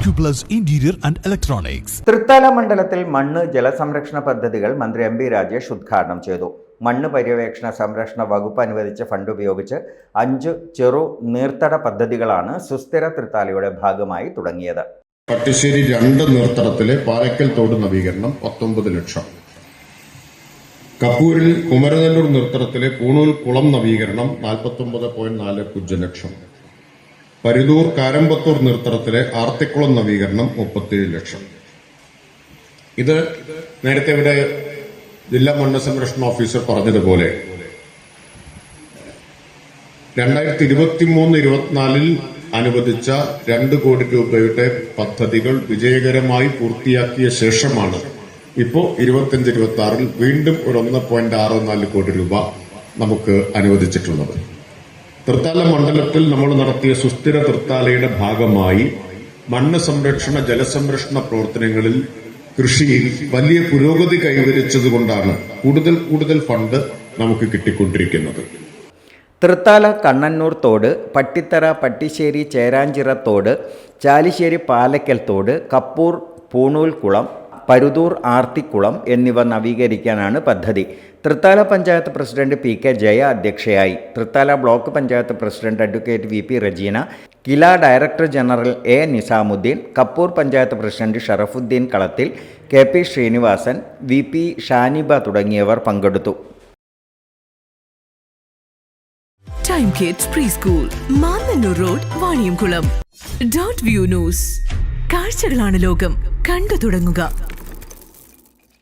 Acuplus Interior and Electronics. Thrithala മണ്ഡലത്തിൽ മണ്ണ് ജലസംരക്ഷണ പദ്ധതികൾ മന്ത്രി എം. പി. രാജേഷ് ഉദ്ഘാടനം ചെയ്തു. മണ്ണ് പര്യവേക്ഷണ സംരക്ഷണ വകുപ്പ് അനുവദിച്ച ഫണ്ട് ഉപയോഗിച്ച് 5 ചെറു നീർത്തട പദ്ധതികളാണ് സുസ്ഥിര തൃത്താലയുടെ ഭാഗമായി തുടങ്ങിയത്. പട്ടിശ്ശേരി 2 നീർത്തടത്തിലെ പാലക്കൽ തോട് നവീകരണം 19 ലക്ഷം. കപ്പൂരിൽ കുമരനെല്ലൂർ നീർത്തടത്തിലെ പൂണൂൽ കുളം നവീകരണം 49.45 ലക്ഷം. പരിതൂർ കാരമ്പത്തൂർ നീർത്തടത്തിലെ ആർത്തിക്കുളം നവീകരണം 37 ലക്ഷം. ഇത് നേരത്തെ ഇവിടെ ജില്ലാ മണ്ണ് സംരക്ഷണ ഓഫീസർ പറഞ്ഞതുപോലെ 2023-24 അനുവദിച്ച 2 കോടി രൂപയുടെ പദ്ധതികൾ വിജയകരമായി പൂർത്തിയാക്കിയ ശേഷമാണ് ഇപ്പോൾ 25-26 വീണ്ടും ഒരു 1.64 കോടി രൂപ നമുക്ക് അനുവദിച്ചിട്ടുള്ളത്. തൃത്താല മണ്ഡലത്തിൽ നമ്മൾ നടത്തിയ സുസ്ഥിര തൃത്താലയുടെ ഭാഗമായി മണ്ണ് സംരക്ഷണ ജലസംരക്ഷണ പ്രവർത്തനങ്ങളിൽ കൃഷിയിൽ വലിയ പുരോഗതി കൈവരിച്ചതുകൊണ്ടാണ് കൂടുതൽ ഫണ്ട് നമുക്ക് കിട്ടിക്കൊണ്ടിരിക്കുന്നത്. തൃത്താല കണ്ണന്നൂർ തോട്, പട്ടിത്തറ പട്ടിശ്ശേരി ചേരാഞ്ചിറ തോട്, ചാലിശ്ശേരി പാലക്കൽ തോട്, കപ്പൂർ പൂണൂൽ കുളം, പരുതൂർ ആർത്തിക്കുളം എന്നിവ നവീകരിക്കാനാണ് പദ്ധതി. Thrithala panchayat president P.K. ജയ അധ്യക്ഷയായി. Thrithala block panchayat president advocate V.P. Rajeena, KILA director general A. Nizamuddin, Kappur panchayat president Sharafuddin Kalathil, K.P. Srinivasan, V.P. Shaniba തുടങ്ങിയവർ പങ്കെടുത്തു. Time kids pre school, Mannannur road, Vaniyamkulam. Dot view news. കാഴ്ചകളാണ് ലോകം, കണ്ടു തുടങ്ങുക.